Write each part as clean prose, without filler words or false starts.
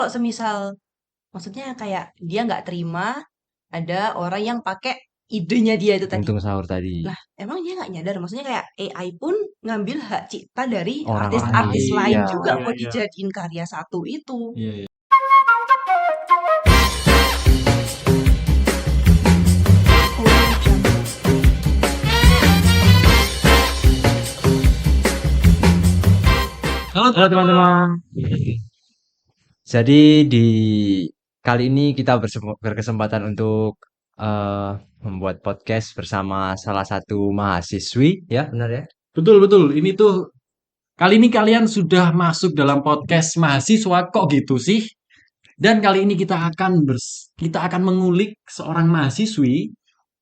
Kalau semisal, maksudnya kayak dia nggak terima ada orang yang pakai idenya dia itu tadi. Untung sahur tadi. Lah, emang dia nggak nyadar, maksudnya kayak AI pun ngambil hak cipta dari Orang Orang lain. artis-artis lain Iya. juga Iya, buat iya. dijadiin karya satu itu. Iya, iya. Halo Halo teman-teman. Jadi di kali ini kita berkesempatan untuk membuat podcast bersama salah satu mahasiswi, ya benar ya? Betul, betul. Ini tuh kali ini kalian sudah masuk dalam podcast mahasiswa kok gitu sih? Dan kali ini kita akan mengulik seorang mahasiswi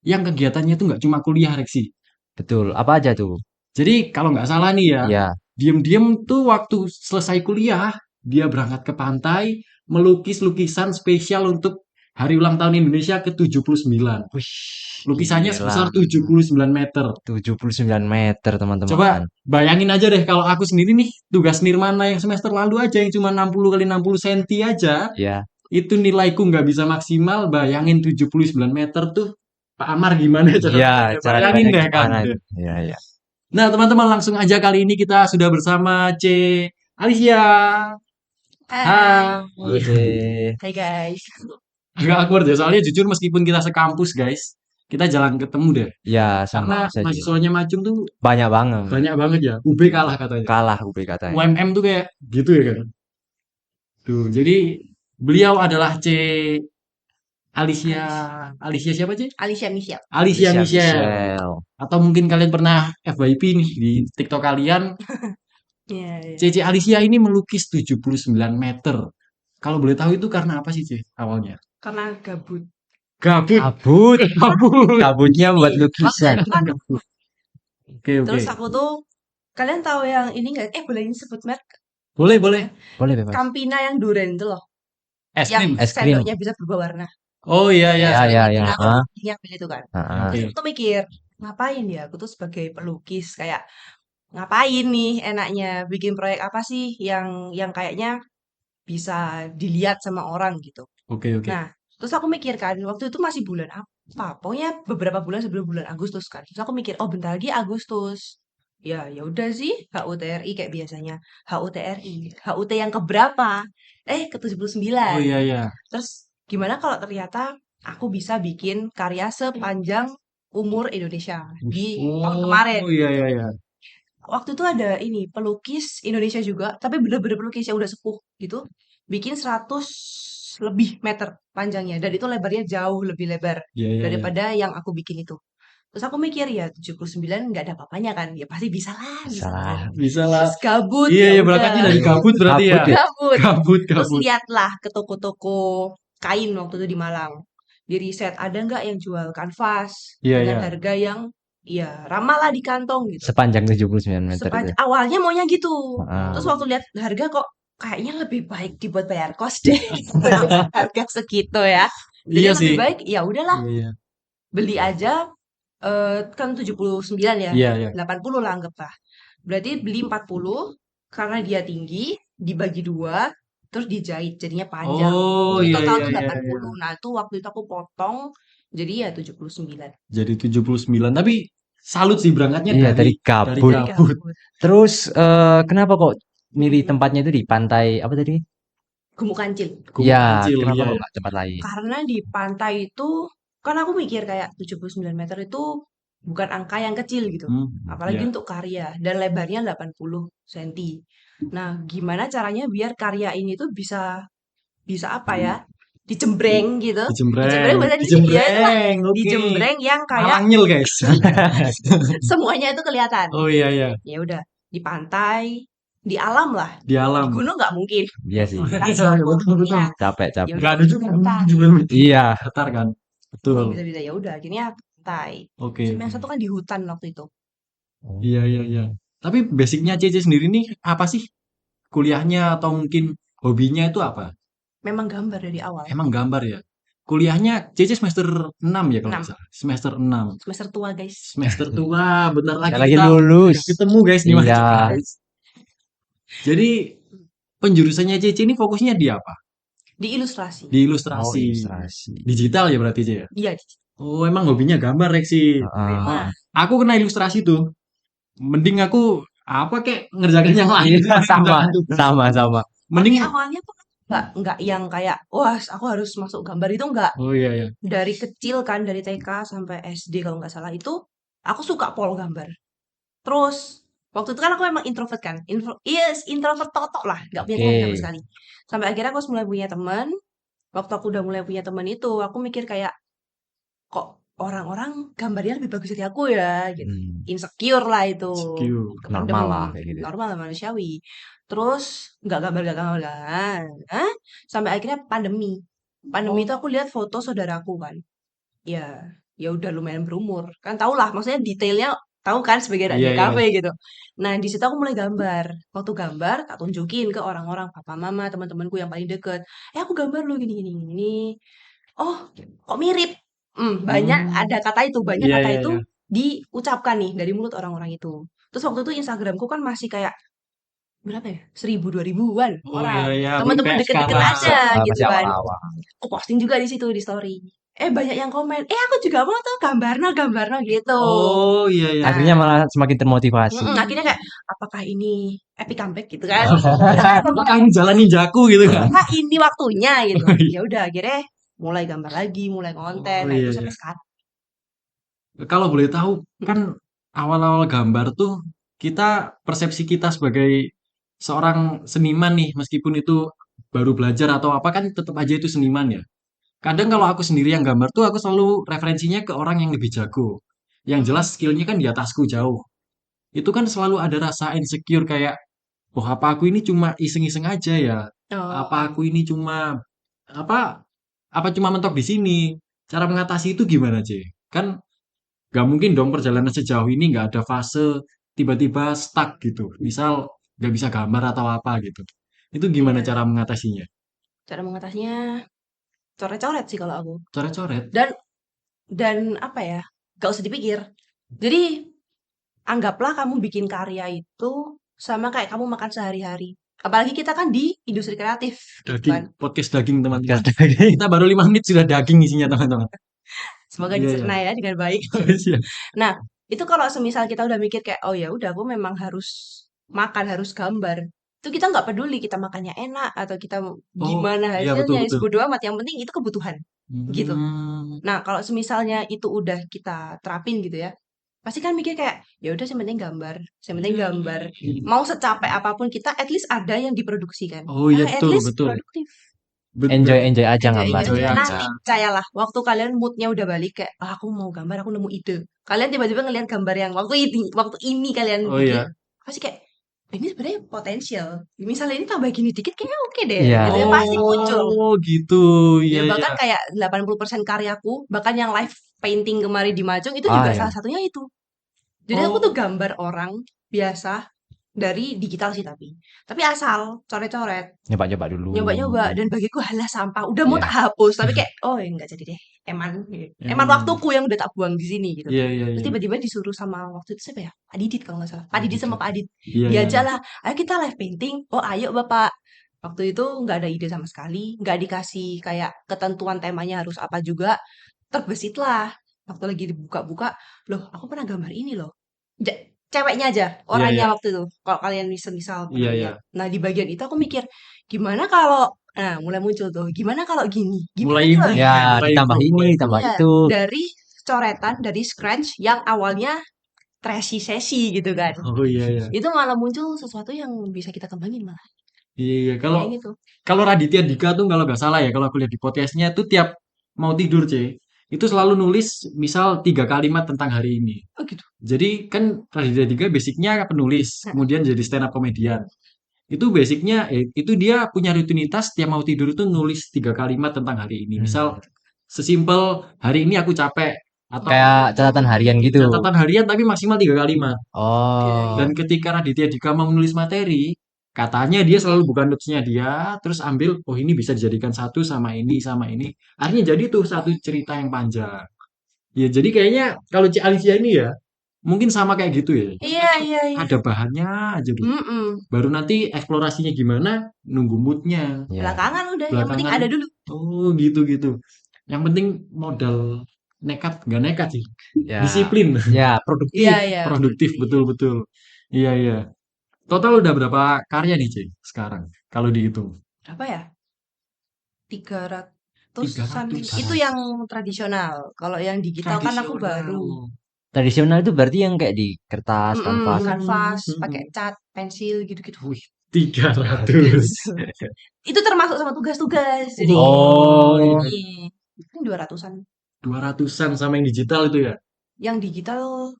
yang kegiatannya itu nggak cuma kuliah, Reksi. Betul. Apa aja tuh? Jadi kalau nggak salah nih ya, Ya, diem-diem tuh waktu selesai kuliah, dia berangkat ke pantai, melukis lukisan spesial untuk hari ulang tahun Indonesia ke-79. wih, Lukisannya gila. sebesar 79 meter. 79 meter teman-teman. Coba bayangin aja deh kalau aku sendiri nih, tugas Nirmana yang semester lalu aja yang cuma 60 kali 60 cm aja, Ya, itu nilaiku nggak bisa maksimal. Bayangin 79 meter tuh, Pak Amar gimana cara ya cara bayangin deh kan. gimana itu? Ya, ya. Nah, teman-teman langsung aja kali ini kita sudah bersama C. Alicia. Hai. Oke. Hai guys. Agak awkward ya, soalnya jujur meskipun kita sekampus guys, kita jarang ketemu deh. Ya, Karena sama saja. mahasiswanya Macung tuh Banyak banget. banyak banget ya. UB kalah katanya. Kalah UB katanya. UMM tuh kayak gitu ya kan. Tuh, jadi beliau adalah C. Alicia. Alicia siapa C? Alicia Michelle. Alicia Michelle. Michelle. Atau mungkin kalian pernah FYP nih di TikTok kalian. Iya, iya. Cici Alicia ini melukis 79 meter. Kalau boleh tahu itu karena apa sih, C? Awalnya? Karena gabut. Gabut. Kabut. Gabut. Kabutnya buat lukisan. Oke, oke. Terus aku tuh, kalian tahu yang ini nggak? Boleh disebut merek? Boleh, boleh. Boleh bebas. Campina yang durian itu loh. Es Yang krim. Es krim. sendoknya bisa berubah warna. Oh iya, iya. Ya, ya, Nah, ya. aku yang pilih itu kan. Heeh. Oke. Aku tuh mikir, ngapain ya? Aku tuh sebagai pelukis kayak ngapain nih enaknya bikin proyek apa sih yang kayaknya bisa dilihat sama orang gitu. Oke, oke. Nah, terus aku mikir kan, waktu itu masih bulan apa? Pokoknya beberapa bulan sebelum bulan Agustus kan. Terus aku mikir, oh bentar lagi Agustus. Ya udah sih, HUTRI kayak biasanya. HUTRI, HUT yang keberapa? Ke-79. Oh iya, iya. Terus gimana kalau ternyata aku bisa bikin karya sepanjang umur Indonesia di tahun kemarin. Oh iya, iya, iya. Waktu itu ada ini pelukis Indonesia juga, tapi bener-bener pelukis yang udah sepuh gitu, bikin 100 lebih meter panjangnya dan itu lebarnya jauh lebih lebar Iya, iya, iya. daripada yang aku bikin itu. Terus aku mikir ya 79 nggak ada apa-apanya kan, ya pasti bisa lah, bisa lah. Salah. Bisa lah. Terus gabut, Iya, ya iya, udah. berangkatnya dari gabut berarti ya. Gabut ya? Gabut. Gabut, Terus gabut. lihatlah ke toko-toko kain waktu itu di Malang. Di riset ada nggak yang jual kanvas Iya, dengan iya. harga yang ya ramah lah di kantong gitu. Sepanjang 79 meter itu. Awalnya maunya gitu. Heeh. Terus waktu lihat harga kok kayaknya lebih baik dibuat bayar kos deh. Harga segitu ya. Jadi Iya lebih sih. baik ya udahlah Iya, iya. beli aja kan 79 ya. Iya, iya. 80 lah anggaplah. Berarti beli 40 karena dia tinggi dibagi 2 terus dijahit jadinya panjang. Oh Jadi iya, total iya, tuh iya, 80. iya. Nah, itu waktu itu aku potong jadi ya 79. Jadi 79. Tapi salut sih berangkatnya Iya, dari dari gabut. Dari gabut. gabut. Terus kenapa kok milih tempatnya itu di pantai apa tadi? Gumuk Kancil. Ya, Kancil, kenapa iya. kok nggak tempat lain? Karena di pantai itu kan aku mikir kayak 79 meter itu bukan angka yang kecil gitu. Apalagi Iya. untuk karya dan lebarnya 80 cm. Nah, gimana caranya biar karya ini tuh bisa apa ya? Dijembreng gitu. Dijembreng bahasa di ya, Dijembreng, oke. dijembreng yang kayak Malangnyil guys. semuanya itu kelihatan. Oh iya, iya. Ya udah, di pantai, di alam lah. Di Di alam. gunung nggak mungkin. Iya sih. Betul, betul. Ya, Capek, ya capek. udah Gak ada juga. pantai. Iya. Datar kan. Betul. Bisa-bisa ya udah, akhirnya pantai. Oke. Sama yang satu kan di hutan waktu itu. Iya, iya, iya. Tapi basicnya Cece sendiri nih apa sih? Kuliahnya atau mungkin hobinya itu apa? Memang gambar dari awal. Emang gambar ya? Kuliahnya Cece semester 6 ya kalau 6. nggak salah. Semester 6. Semester tua guys. Semester tua, bentar lagi Lagi kita lulus. udah ketemu guys nih Mas. Iya. Jadi penjurusannya Cece ini fokusnya di apa? Di ilustrasi. Di Oh, ilustrasi. ilustrasi. Digital ya berarti Ci ya? Iya, Oh, emang hobinya gambar Rek sih. Heeh. Oh, aku kena ilustrasi tuh. Mending aku apa kek ngerjakan yang lain Iya, sama, ngerjakan tugas. sama. tapi Mending awalnya tuh nggak yang kayak wah aku harus masuk gambar itu nggak. oh iya ya. Dari kecil kan dari TK sampai SD kalau nggak salah itu aku suka pol gambar. Terus waktu itu kan aku emang introvert kan, yes, introvert totok lah, nggak punya teman sama Oke. sekali. Sampai akhirnya aku mulai punya teman. Waktu aku udah mulai punya teman itu, aku mikir kayak kok orang-orang gambarnya lebih bagus dari aku ya, gitu. Hmm, Insecure lah itu, Skill. normal lah kependem, kayak gitu. normal lah manusiawi. Terus nggak gambar, Hah? Sampai akhirnya pandemi. Pandemi itu aku lihat foto saudaraku kan. Ya, ya udah lumayan berumur. Kan tau lah, maksudnya detailnya tahu kan sebagai anak Iya di iya. kafe gitu. Nah, di situ aku mulai gambar. Waktu gambar, tak tunjukin ke orang-orang, papa, mama, teman-temanku yang paling deket. Aku gambar loh gini, gini, gini. Oh, kok mirip? Banyak Hmm. ada kata itu, banyak Iya kata iya itu iya. diucapkan nih dari mulut orang-orang itu. Terus waktu itu Instagramku kan masih kayak berapa ya? 1000 2000-an Oh iya orang. iya. Belum Teman-teman kayak deket-deket sekarang. aja gitu Masih kan. awal-awal. Aku posting juga di situ di story. Banyak yang komen, aku juga mau tuh gambarno gitu. Oh iya iya. Akhirnya Nah, malah semakin termotivasi. akhirnya kayak apakah ini epic comeback gitu kan? Apakah ini jalan ninjaku gitu kan? Apakah ini waktunya gitu? Oh iya. Ya udah akhirnya mulai gambar lagi, mulai konten. Oh Nah, iya itu iya. sampai sekarang. Kalau boleh tahu kan awal-awal gambar tuh kita persepsi kita sebagai seorang seniman nih meskipun itu baru belajar atau apa kan tetap aja itu seniman ya. Kadang kalau aku sendiri yang gambar tuh aku selalu referensinya ke orang yang lebih jago. Yang jelas skillnya kan di atasku jauh. Itu kan selalu ada rasa insecure kayak, oh apa aku ini cuma iseng-iseng aja ya? Apa Oh, aku ini cuma apa apa cuma mentok di sini? Cara mengatasi itu gimana, C? Kan nggak mungkin dong perjalanan sejauh ini nggak ada fase tiba-tiba stuck gitu. Misal nggak bisa gambar atau apa gitu. Itu gimana iya. cara mengatasinya? Cara mengatasinya coret-coret sih kalau aku. Coret-coret. Dan apa ya? Gak usah dipikir. Jadi anggaplah kamu bikin karya itu sama kayak kamu makan sehari-hari. Apalagi kita kan di industri kreatif gitu Daging, kan. podcast daging teman-teman. Podcast lagi. Kita baru 5 menit sudah daging isinya teman-teman. Semoga Iya ya. dicerna ya dengan baik. Siap. Nah, itu kalau semisal kita udah mikir kayak, oh ya udah aku memang harus makan, harus gambar. Itu kita nggak peduli kita makannya enak atau kita Oh, gimana iya betul hasilnya, betul. sebodo amat. Yang penting itu kebutuhan gitu. Hmm. Nah, kalau semisalnya itu udah kita terapin gitu ya, pasti kan mikir kayak, ya udah yang penting gambar, yang penting gambar. Mau secapek apapun kita, at least ada yang diproduksikan. Oh iya At betul least betul. produktif. Enjoy aja Enjoy gambarnya. Enjoy aja. aja. Nanti percayalah, waktu kalian moodnya udah balik kayak, aku mau gambar, aku nemu ide. Kalian tiba-tiba ngeliat gambar yang waktu ini kalian Oh bikin, iya. pasti kayak, ini sebenarnya potensial. Misalnya ini tambah gini dikit, kayaknya oke deh. Iya. Gitu ya, pasti muncul. Oh gitu. Iya Ya iya. bahkan kayak 80% karyaku, bahkan yang live painting kemarin di Majung itu Ah juga ya. salah satunya itu. Jadi aku tuh Oh. gambar orang biasa dari digital sih tapi asal coret-coret, Nyoba-nyoba dulu. nyoba-nyoba dan bagiku halah sampah. Udah mau tak Iya. hapus tapi kayak oh ya nggak jadi deh. Eman Emang. waktuku yang udah tak buang di sini gitu. Iya iya Terus iya. tiba-tiba disuruh sama waktu itu siapa ya? Pak Didit kalau nggak salah. Pak Oh Didit gitu. sama Pak Adit. Iya iya. Diajak lah, ayo kita live painting. Oh ayo Bapak. Waktu itu nggak ada ide sama sekali, nggak dikasih kayak ketentuan temanya harus apa juga. Terbesit lah. Waktu lagi dibuka-buka, loh aku pernah gambar ini loh. Ceweknya aja, Iya iya. orangnya waktu itu. Kalau kalian misal Iya pernah iya. lihat. Nah di bagian itu aku mikir, gimana kalau, nah mulai muncul tuh, gimana kalau gini, gimana Mulai kalau improve Ya, ya, mulai ditambah improve, ini, mulai improve. ditambah iya itu. dari coretan dari scratch yang awalnya trashy sesi gitu kan. Oh iya iya. Itu malah muncul sesuatu yang bisa kita kembangin malah. Iya iya. Kalau Kayak gitu. kalau Raditya Dika tuh kalau nggak salah ya, kalau aku lihat di podcastnya tuh tiap mau tidur, C, itu selalu nulis misal 3 kalimat tentang hari ini. Oh gitu. Jadi kan Raditya Dika basicnya penulis, kemudian jadi stand up comedian. Itu basicnya, itu dia punya rutinitas tiap mau tidur itu nulis 3 kalimat tentang hari ini. Misal sesimpel hari ini aku capek atau Kayak catatan harian gitu. catatan harian tapi maksimal 3 kalimat. Oh. Dan ketika Raditya Dika mau menulis materi, katanya dia selalu buka notes-nya dia, terus ambil, oh ini bisa dijadikan satu sama ini, sama ini. Akhirnya jadi tuh satu cerita yang panjang. Ya jadi kayaknya kalau Ci Alicia ini ya, Mungkin sama kayak gitu ya. Iya, iya, iya. Ada bahannya aja dulu. Mm-mm. Baru nanti eksplorasinya gimana, nunggu moodnya. Ya. Belakangan udah, yang penting Belakangan, ada dulu. oh gitu-gitu. Yang penting modal nekat, nggak nekat sih. Ya. Disiplin. Ya, produktif. Iya, iya. Produktif, betul-betul. Iya, iya. Total udah berapa karya nih, Cek, sekarang? Kalau dihitung. Berapa ya? 300-an. 300. Itu yang tradisional. Kalau yang digital kan aku baru. Tradisional itu berarti yang kayak di kertas, kanvas. Kanvas, Mm-mm. pakai cat, pensil gitu-gitu. Wih, 300. Itu termasuk sama tugas-tugas. Jadi, Oh, iya. Kan 200-an. 200-an sama yang digital itu ya? Yang digital,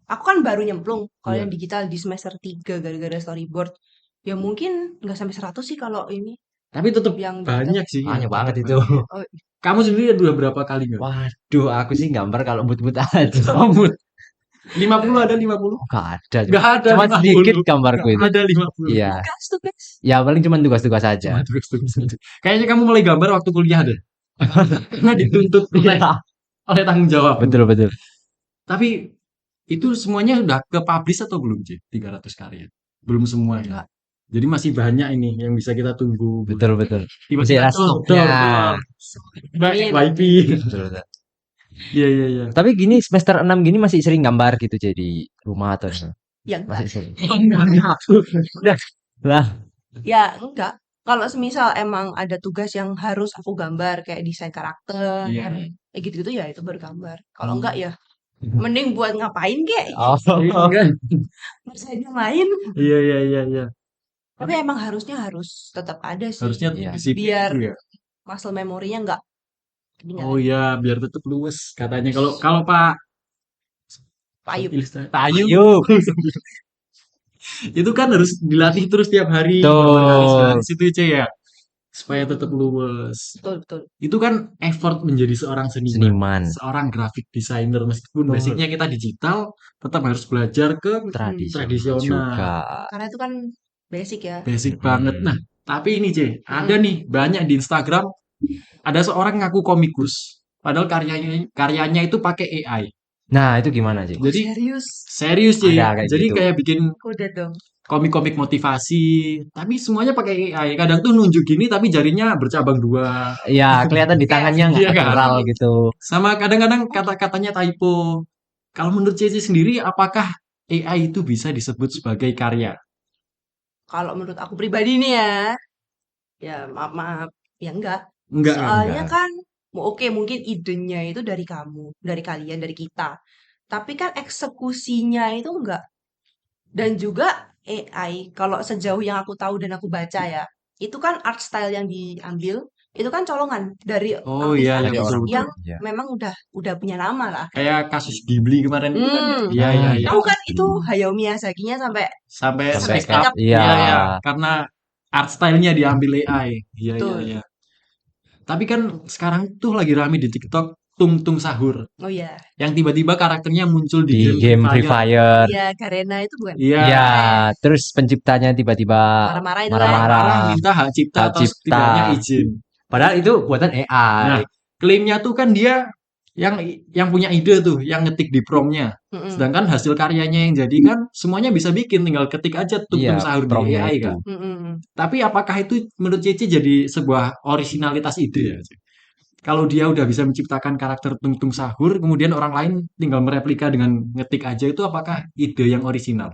aku kan baru nyemplung. Kalau Iya. yang digital di semester 3 gara-gara storyboard. Ya mungkin nggak sampai 100 sih kalau ini. Tapi tetap Yang banyak sih. banyak banget Tetap itu. banyak. Oh, Kamu sendiri udah berapa kali nggak? Waduh, aku sih gambar kalau mood-mood aja. Kamu 50 ada 50? Nggak ada. Nggak ada Cuma 50. sedikit gambarku itu. Nggak ada 50. Iya. tugas. Ya paling cuma tugas-tugas aja. Cuma tugas-tugas aja. Kayaknya kamu mulai gambar waktu kuliah deh. Karena dituntut Iya. oleh tanggung jawab. Betul, betul. Tapi itu semuanya udah ke publish atau belum, Ci? 300 karya. Belum semuanya. Enggak. Jadi masih banyak ini yang bisa kita tunggu. Betul, betul. Tiba-tiba Masih ada stoknya. Amin. YP. Betul, betul. Iya, iya, iya. Tapi gini semester 6 gini masih sering gambar gitu jadi rumah atau Ya enggak. masih sering. Udah. Lah, Ya enggak. Kalau semisal emang ada tugas yang harus aku gambar kayak desain karakter, Iya. kayak gitu-gitu ya itu baru gambar. Kalau enggak ya mending buat ngapain kek? oh, Enggak. Ngerjainnya main. Iya, iya, iya, iya. Tapi emang harusnya harus tetap ada sih. Harusnya Iya. disiplin Biar dulu ya. muscle memorinya enggak ketinggalan. Oh iya, biar tetap luwes katanya. Kalau kalau Pak Payung. Pak Ayu yuk. itu kan harus dilatih terus tiap hari, Betul. berbaris-baris itu aja ya, supaya tetap luwes. Betul, betul. Itu kan effort menjadi seorang seniman, Seniman. seorang graphic designer. Meskipun Betul. basicnya kita digital, tetap harus belajar ke tradisional. Juga. Karena itu kan basic ya. Basic banget. Nah, tapi ini C, ada nih banyak di Instagram, ada seorang ngaku komikus, padahal karyanya itu pakai AI. Nah, itu gimana sih? Jadi Serius. serius sih. Ada kayak Jadi gitu. kayak bikin Udah dong. komik-komik motivasi, tapi semuanya pakai AI. Kadang tuh nunjuk gini tapi jarinya bercabang dua. Ya, kelihatan di tangannya nggak Iya kan? natural gitu. Sama kadang-kadang kata-katanya typo. Kalau menurut Cici sendiri, apakah AI itu bisa disebut sebagai karya? Kalau menurut aku pribadi nih ya maaf, ya enggak. Enggak. Soalnya enggak. kan, oke mungkin idenya itu dari kamu, dari kalian, dari kita. Tapi kan eksekusinya itu enggak. Dan juga AI, kalau sejauh yang aku tahu dan aku baca ya, itu kan art style yang diambil, itu kan colongan dari Oh iya, Dari artis-artis orang yang ya. memang udah punya nama lah. Kayak kasus Ghibli kemarin itu kan. Hmm. Iya, iya, iya. Tahu kan itu Hayao Miyazakinya sampai Sampai Sampai speak up. iya. Iya, iya. Karena art style-nya diambil AI. Iya, iya, Betul. iya. Tapi kan sekarang tuh lagi rame di TikTok Tung Tung Sahur. Oh iya. Yang tiba-tiba karakternya muncul di Di game Free Fire. Iya, Garena itu bukan. Iya. Ya, terus penciptanya tiba-tiba Marah-marah itu marah-marah. Marah minta hak cipta Hak atau cipta. setidaknya izin. Padahal itu buatan AI. Nah, klaimnya tuh kan dia yang punya ide tuh, yang ngetik di promnya. Mm-mm. Sedangkan hasil karyanya yang jadi kan semuanya bisa bikin, tinggal ketik aja Tung Iya, Tung Sahur di promnya AI itu. kan. Mm-mm. Tapi apakah itu menurut Cici jadi sebuah originalitas ide ya? Kalau dia udah bisa menciptakan karakter Tung Tung Sahur, kemudian orang lain tinggal mereplika dengan ngetik aja, itu apakah ide yang orisinil?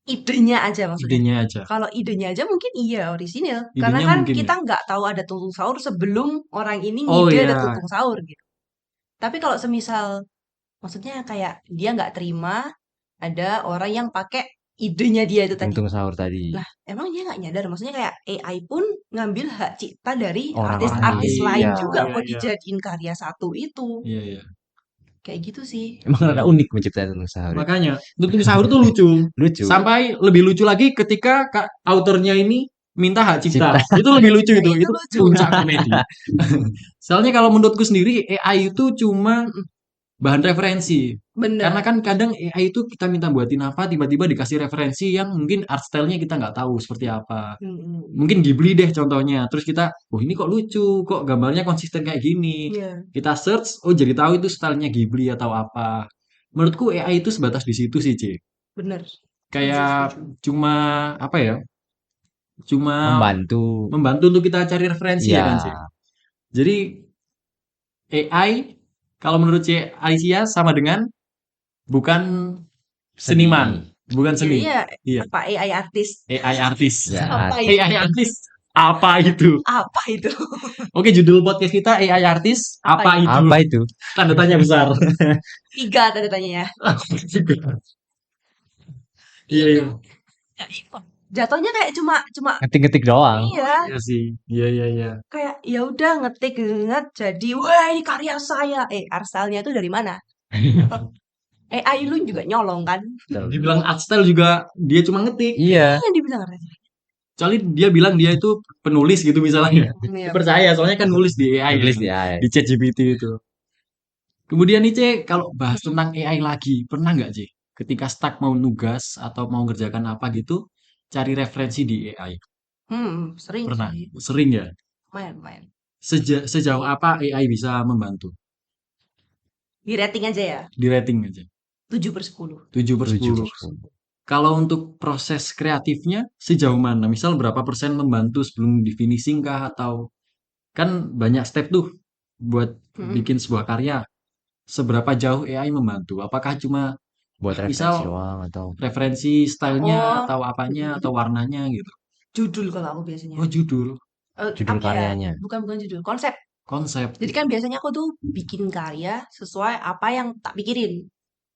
Idenya aja maksudnya. Idenya aja. Kalau idenya aja mungkin iya orisinil. Idenya Karena kan mungkin kita nggak tahu ada tuntung sahur sebelum orang ini Oh ngide ada iya. tuntung sahur gitu. Tapi kalau semisal, maksudnya kayak dia nggak terima ada orang yang pakai idenya dia itu tadi. Untung sahur tadi. Lah, emang dia nggak nyadar. Maksudnya kayak AI pun ngambil hak cipta dari Orang artis-artis lain. lain Iya, juga iya, buat iya. dijadiin karya satu itu. Iya, iya. Kayak gitu sih. Emang ada unik menciptakan untung sahur. Makanya, Tung Tung Sahur tuh lucu. Lucu. Sampai lebih lucu lagi ketika autornya ini minta hak cipta. Itu lebih lucu itu. Itu Itu lucu. puncak komedi. Soalnya kalau menurutku sendiri AI itu cuma bahan referensi. Bener. Karena kan kadang AI itu kita minta buatin apa, tiba-tiba dikasih referensi yang mungkin art style-nya kita nggak tahu seperti apa. Mm-mm. Mungkin Ghibli deh contohnya. Terus kita, oh ini kok lucu, kok gambarnya konsisten kayak gini. Iya. Kita search, oh jadi tahu itu stylenya Ghibli atau apa. menurutku AI itu sebatas di situ sih, C. Bener. Kayak cuma apa ya? Cuma Membantu. membantu untuk kita cari referensi ya kan, C. Ya, Jadi AI kalau menurut C Alicia sama dengan bukan seniman, seni. bukan Iya, seni. iya. Iya, Apa AI artis? AI artis. Ya, Apa itu? AI artis apa itu? Apa itu? Oke, judul podcast kita AI artis Apa apa itu? itu? apa itu? Tanda tanya besar. 3 tanda tanya ya. Iya, iya. Ya, itu. Jatuhnya kayak cuma Ngetik-ngetik doang. iya, Iya sih. Iya, iya, iya. kayak ya udah ngetik jadi wah ini karya saya. Asalnya itu dari mana? AI lu juga nyolong kan? Dibilang art style juga dia cuma ngetik. Iya. Yang dibilang karya. Kecuali dia bilang dia itu penulis gitu misalnya. Iya, Percaya, soalnya kan nulis di AI Tulis kan. ya. Di ChatGPT itu. Kemudian nih, C, kalau bahas tentang AI lagi, pernah nggak, C? Ketika stuck mau nugas atau mau ngerjakan apa gitu, cari referensi di AI. sering Pernah? sih. Sering ya? Lumayan. Sejauh apa AI bisa membantu? Di rating aja ya. Di rating aja. 7/10. 7 per 10. 7. Kalau untuk proses kreatifnya, sejauh mana? Misal berapa persen membantu sebelum di finishing kah? Atau kan banyak step tuh buat Mm-mm. bikin sebuah karya. Seberapa jauh AI membantu? Apakah cuma Buat referensi misal doang atau referensi stylenya Oh, atau apanya atau warnanya gitu? judul kalau aku biasanya. Oh, judul, judul Apa ya? karyanya? Bukan judul, konsep. konsep. Jadi kan biasanya aku tuh bikin karya sesuai apa yang tak pikirin.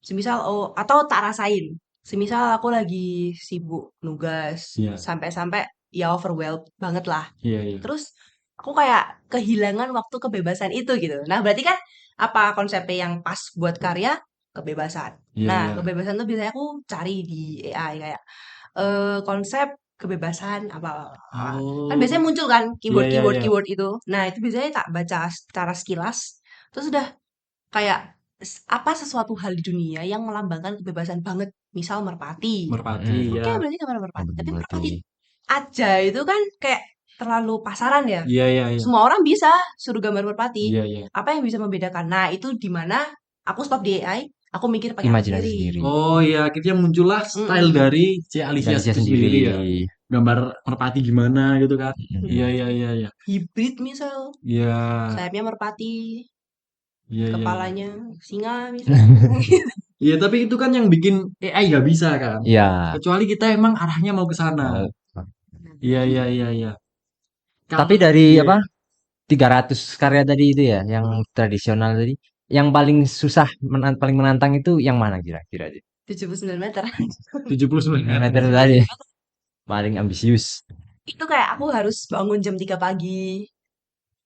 Semisal atau tak rasain. Semisal aku lagi sibuk nugas Iya, sampai-sampai ya overwhelmed banget lah. iya, iya. Terus aku kayak kehilangan waktu kebebasan itu gitu. Nah, berarti kan apa konsepnya yang pas buat karya? Kebebasan. Iya, Nah, iya. kebebasan tuh biasanya aku cari di AI kayak konsep kebebasan apa. Kan Oh, biasanya muncul kan iya, iya, keyword-keyword iya. keyword itu. Nah, itu biasanya tak baca secara sekilas. Terus udah kayak apa sesuatu hal di dunia yang melambangkan kebebasan banget. Misal merpati. Merpati, Oke, ya. berarti gambar merpati. Tapi merpati Berarti. aja itu kan kayak terlalu pasaran ya. Iya, iya, iya. Semua orang bisa suruh gambar merpati. Iya, iya. Apa yang bisa membedakan? Nah, itu di mana aku stop di AI, aku mikir pakai aku Imajinasi sendiri. sendiri. Oh, iya, akhirnya muncullah style Mm-mm. dari C. Alicia Dari dia itu sendiri. sendiri ya. Gambar merpati gimana gitu kan. Iya, Mm-mm. iya, iya, iya. Hibrid misal, Iya, sayapnya merpati, iya, iya, iya. kepalanya singa misal. Iya, tapi itu kan yang bikin AI nggak bisa kan. Iya. Kecuali kita emang arahnya mau ke sana. Iya, iya, iya, iya. Tapi Kalau dari iya, apa 300 karya tadi itu ya, yang tradisional tadi, yang paling susah, paling menantang itu yang mana kira-kira? 79 meter. 79 Yang meter. meter tadi paling ambisius. Itu kayak aku harus bangun jam 3 pagi.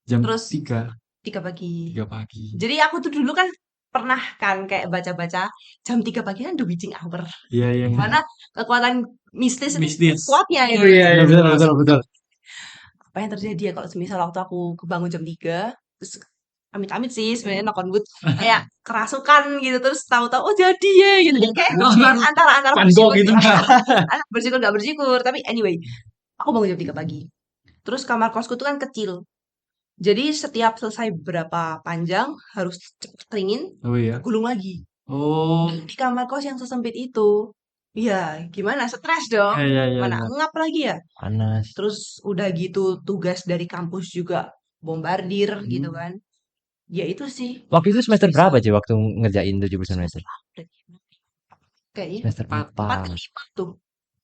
Jam Terus 3 3 pagi. pagi. Jadi aku tuh dulu kan pernah kan kayak baca-baca jam 3 pagi kan the witching hour. Iya, iya, iya. Mana kekuatan mistis itu Mistis. kuatnya Oh, gitu. iya, iya, betul, betul, betul. Apa yang terjadi ya kalau semisal waktu aku kebangun jam 3 terus amit-amit sih sebenarnya knock on wood kayak kerasukan gitu terus tahu-tahu oh jadi ya gitu jadi kayak antara Van Gogh bersyukur gitu. antara bersyukur nggak bersyukur tapi anyway aku bangun jam 3 pagi terus kamar kosku tuh kan kecil jadi setiap selesai berapa panjang harus cepet keringin Oh iya. gulung lagi Oh, di kamar kos yang sesempit itu ya gimana stres dong iya, iya, mana iya. ngap lagi ya Panas. terus udah gitu tugas dari kampus juga bombardir gitu Hmm. kan ya itu sih Waktu itu semester bisa berapa sih waktu ngerjain 79 meter? semester kayaknya Semester Empat. 4 ke 4. 5 tuh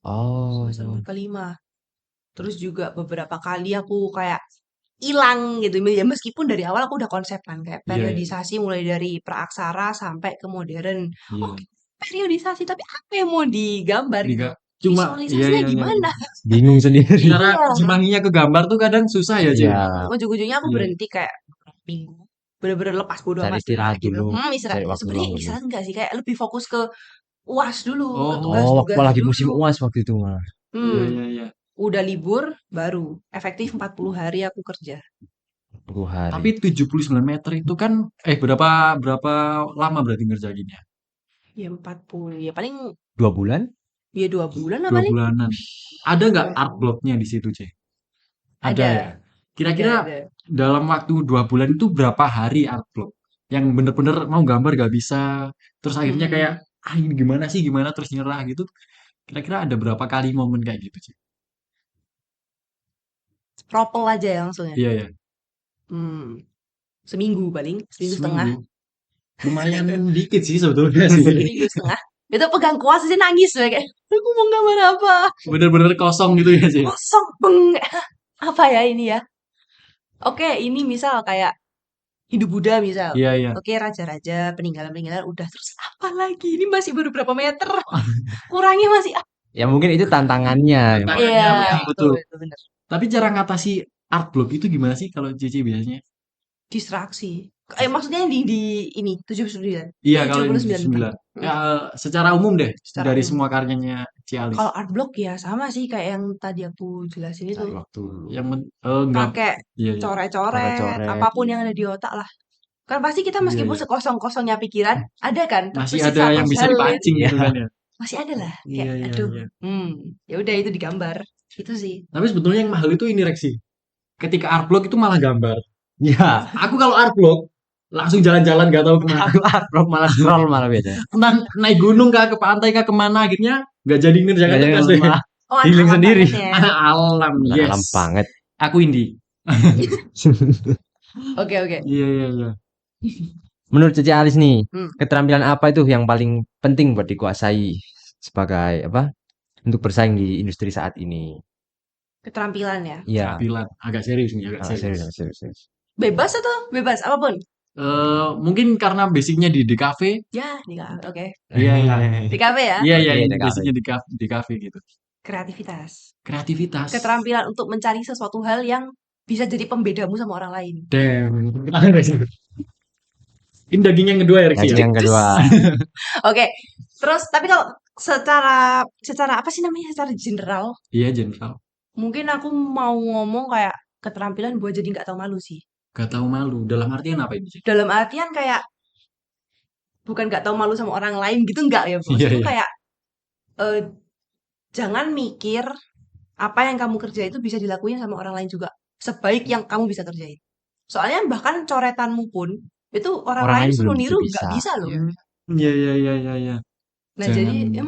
Oh, semester 4 ke 5 terus juga beberapa kali aku kayak hilang gitu ya meskipun dari awal aku udah konsep kan kayak Iya, iya, periodisasi mulai dari praaksara sampai ke modern iya. oh periodisasi tapi apa yang mau digambar Tiga. gitu Cuma, iya, visualisasinya iya, iya. gimana bingung sendiri. Cara iya semangginya ke gambar tuh kadang susah ya, Cik. Iya, ujung-ujungnya aku Iya. berhenti kayak minggu bener-bener lepas bodo cari amat istirahat gitu dulu, istirahat cari waktu sebenarnya luang dulu. istirahat enggak sih kayak lebih fokus ke UAS dulu ke Oh, Oh, waktu tugas-tugas lagi musim dulu UAS waktu itu malah. iya, hmm iya, iya. udah libur baru efektif 40 hari aku kerja 10 Tapi hari. 79 meter itu kan, berapa berapa lama berarti ngerjainnya? ya 40 ya paling 2 bulan? ya 2 bulan lah 2 paling bulanan. Ada nggak art blocknya di situ, Cik? Ada ya? ada Kira-kira ada dalam waktu 2 bulan itu berapa hari art block? yang bener-bener mau gambar gak bisa, terus akhirnya kayak Mm-mm. ini gimana terus nyerah gitu. Kira-kira ada berapa kali momen kayak gitu sih? Propel aja ya langsung ya. Iya ya, Hmm, seminggu paling, seminggu setengah. seminggu. Lumayan dikit sih sebetulnya sih. Seminggu setengah. Itu pegang kuas aja nangis ya, kayak aku mau gambar apa? Bener-bener kosong gitu ya sih. Kosong beng. Apa ya ini ya? Oke, ini misal kayak Hindu Buddha misal. Iya iya. Oke, raja-raja, peninggalan-peninggalan udah terus apa lagi? Ini masih baru berapa meter? Kurangnya masih Ya mungkin itu tantangannya. Tantangannya iya, memang betul betul. itu bener. Tapi cara ngatasi art block itu gimana sih kalau Cici biasanya? Distraksi. Maksudnya di ini 79. Iya kalau yang 79 bukan? 9. Mm, Ya, secara umum deh secara dari umum. semua karyanya Cialis. Kalau art block ya sama sih kayak yang tadi aku jelasin itu. Cari waktu dulu. Yang enggak. Pakai Iya iya. coret-coret, Coret-coret. apapun yang ada di otak lah. Kan pasti kita Iya meskipun iya. sekosong-kosongnya pikiran, ada kan Masih terbesit ada satu yang bisa hal dipancing Iya. gitu kan ya. masih ada lah. Iya Kayak iya aduh, iya. ya udah itu digambar. Itu sih. Tapi sebetulnya yang mahal itu ini Reksi. Ketika art block itu malah gambar. Ya, Aku kalau art block langsung jalan-jalan gak tahu kemana. aku upload malah scroll malah biasanya. Entah naik gunung kah ke pantai kah kemana akhirnya nggak jadi ngerjakan Nggak jadi tugas deh. malah Oh, anak healing alam sendiri. banget ya. Alam, Anak yes. alam banget. Aku indie. Oke, oke. Iya iya iya. Menurut Cici Alis nih, Hmm, keterampilan apa itu yang paling penting buat dikuasai sebagai apa? Untuk bersaing di industri saat ini. keterampilan ya. Iya, Keterampilan agak serius nih, agak serius. serius, serius, serius. Bebas atau bebas apapun? Mungkin karena basicnya di DKV. Ya, di kafe. Oke. Iya iya. Di kafe ya. Iya iya, Oke, ini DKV. basicnya di kafe gitu. Kreativitas. Kreativitas. Keterampilan untuk mencari sesuatu hal yang bisa jadi pembedamu sama orang lain. Damn. Ini daging yang kedua ya, Reksi Yang ya? yang kedua, Oke. Terus tapi kalau secara secara apa sih namanya? Secara general, Iya, general. mungkin aku mau ngomong kayak keterampilan buat jadi nggak tahu malu sih. Gak tahu malu. Dalam artian apa ini sih? Dalam artian kayak bukan nggak tahu malu sama orang lain gitu nggak ya. Iya Maksudku iya. kayak eh, jangan mikir apa yang kamu kerja itu bisa dilakuin sama orang lain juga. Sebaik yang kamu bisa kerjain. Soalnya bahkan coretanmu pun itu orang orang lain lain belum suruh tentu niru nggak bisa. bisa loh. Iya iya iya iya iya. Nah, Jangan. jadi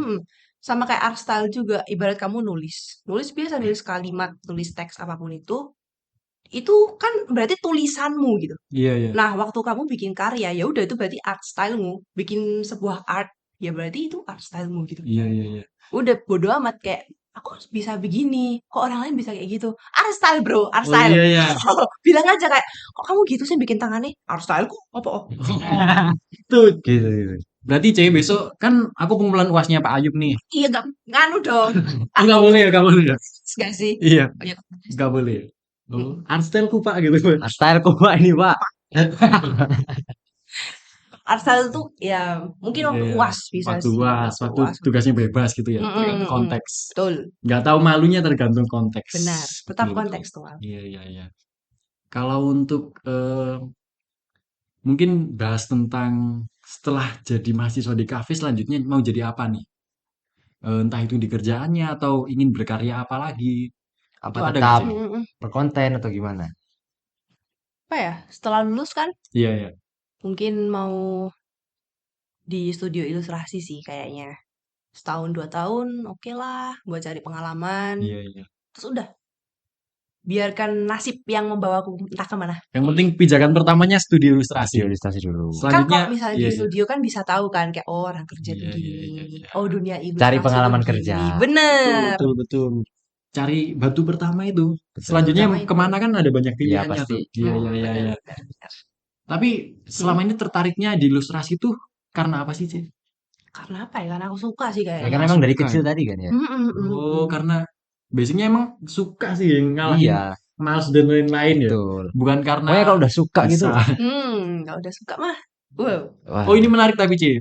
sama kayak art style juga. Ibarat kamu nulis. Nulis biasa nulis kalimat, nulis teks apapun itu kan berarti tulisanmu gitu. Iya iya. Nah, waktu kamu bikin karya, ya udah itu berarti art stylemu. Bikin sebuah art, ya berarti itu art stylemu gitu. Iya iya iya. Udah bodo amat kayak aku harus bisa begini, kok orang lain bisa kayak gitu. Art style, bro, art Oh style. iya iya. Bilang aja kayak, kok kamu gitu sih bikin tangannya? Art styleku apa? Oh. Tuh. Gitu, gitu. Berarti C besok kan aku pengumpulan UASnya Pak Ayub nih. Iya, gak nganu dong. Enggak boleh ya, enggak boleh ya. Gak sih? Iya, Oh, iya. enggak boleh ya. Oh, art styleku Pak gitu. Style kok Pak ini, Pak. Art style itu ya mungkin Iya, waktu iya. UAS bisa Waktu sih. UAS, waktu tugasnya bebas gitu ya, tergantung Mm-mm. konteks. Betul, Nggak tahu malunya tergantung konteks. benar. Tetap Betul, betul. kontekstual. Iya, iya, iya. Kalau untuk mungkin bahas tentang setelah jadi mahasiswa di kafe selanjutnya mau jadi apa nih? Entah itu di kerjaannya atau ingin berkarya apa lagi. Apa Itu ada tetap nggak sih? Mm-mm. berkonten atau gimana? Apa ya? Setelah lulus kan Iya, iya. mungkin mau di studio ilustrasi sih kayaknya. Setahun 2 tahun oke lah buat cari pengalaman. Iya, iya. Terus udah biarkan nasib yang membawaku entah kemana. Yang penting pijakan pertamanya studi ilustrasi. Ilustrasi dulu. Kan Selanjutnya, kalau misalnya iya, di iya. studio kan bisa tahu kan kayak oh orang kerja tuh Iya, iya, gini. iya, iya. Oh dunia ilustrasi Cari tuh pengalaman gini. kerja. Bener. Betul, betul. Cari batu pertama itu. Betul. Selanjutnya Pertama itu. kemana kan ada banyak Iya, pilihannya pasti. tuh. Iya, iya, iya, Bener, iya. bener, bener. Tapi selama ini tertariknya di ilustrasi tuh karena apa sih, Ci? Karena apa ya? Karena aku suka sih Ya, kayaknya. kan emang dari Suka. kecil tadi kan ya. Oh, karena basicnya emang suka sih yang ngalahin Iya, males dan lain-lain ya. betul. Bukan karena Pokoknya kalau udah suka gitu. bisa. Kalau udah suka mah. Wow. Wah, Oh, ini menarik tapi, Ci.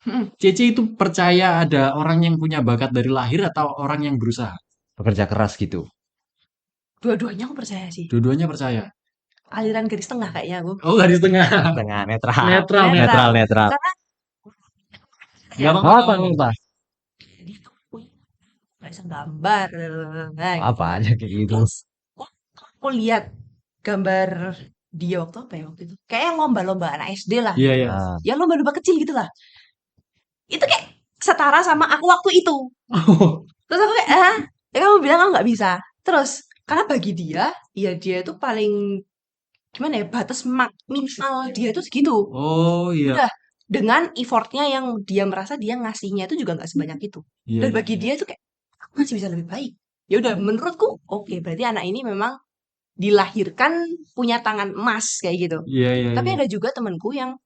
Mm-mm. Cici itu percaya ada orang yang punya bakat dari lahir atau orang yang berusaha? bekerja keras gitu. Dua-duanya aku percaya sih. Dua-duanya percaya. Aliran garis tengah kayaknya aku. Oh, garis tengah. Tengah netral. Netral, Netral, netral. Karena Nggak Apa apa-apa. apa apa? dia tuh nggak bisa gambar. Nah, Apa aja kayak gitu. terus aku lihat gambar dia waktu apa ya waktu itu? Kayak lomba-lomba anak SD lah. Iya, iya. Ah, Ya lomba-lomba kecil gitu lah. Itu kayak setara sama aku waktu itu. Terus aku kayak, ya kamu bilang kamu nggak bisa. Terus, karena bagi dia, ya dia itu paling, gimana ya, batas minimal dia itu segitu. Oh iya. Udah, dengan effortnya yang dia merasa dia ngasihnya itu juga nggak sebanyak itu. Iya, Dan iya, bagi iya. dia itu kayak, aku masih bisa lebih baik. Ya udah, menurutku, oke, berarti anak ini memang dilahirkan punya tangan emas kayak gitu. Iya, iya, Tapi iya. ada juga temanku yang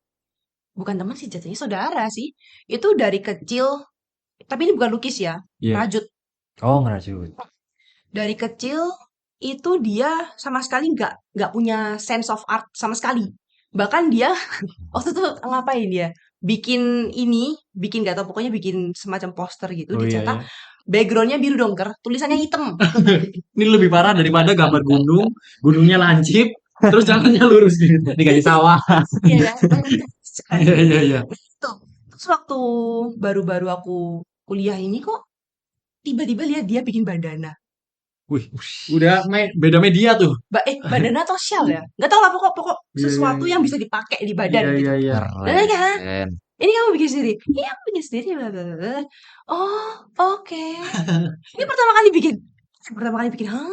bukan teman sih, jatuhnya saudara sih. Itu dari kecil, tapi ini bukan lukis ya, Iya. rajut. oh ngerajut. Dari kecil itu dia sama sekali nggak punya sense of art sama sekali. Bahkan dia waktu itu ngapain dia? Bikin nggak tahu pokoknya bikin semacam poster gitu Oh iya, dicetak. iya. Backgroundnya biru dongker, tulisannya hitam. Ini lebih parah daripada gambar gunung, gunungnya lancip, terus jalannya lurus gitu. Dikasih sawah. Iya kan? Iya, iya, iya. Tuh. Terus waktu baru-baru aku kuliah ini kok tiba-tiba lihat dia bikin bandana. Wih, udah beda media tuh. Bandana atau shawl ya? Nggak tahu lah pokok Iya, iya, sesuatu iya. yang bisa dipakai di badan Iya, gitu. iya, iya. Dan saya kayak, "Hah? Keren. Ini kamu bikin sendiri?" "Iya, aku bikin sendiri." Bla bla bla bla. Oh, oke. Ini pertama kali bikin. Hah?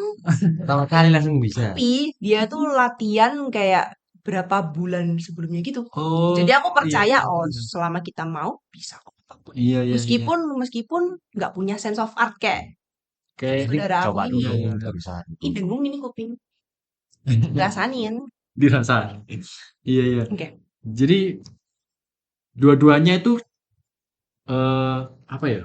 Pertama kali langsung bisa. Tapi dia tuh latihan kayak berapa bulan sebelumnya gitu. Oh, Jadi aku iya, percaya, iya, oh iya. selama kita mau bisa kok. Iya, iya, iya. Meskipun nggak punya sense of art kayak Kayak Jadi saudara aku coba ini. dulu, iya, berusaha dulu. Ih, dengung ini kuping. Rasain. dirasa. Iya, iya. Oke. Jadi dua-duanya itu apa ya?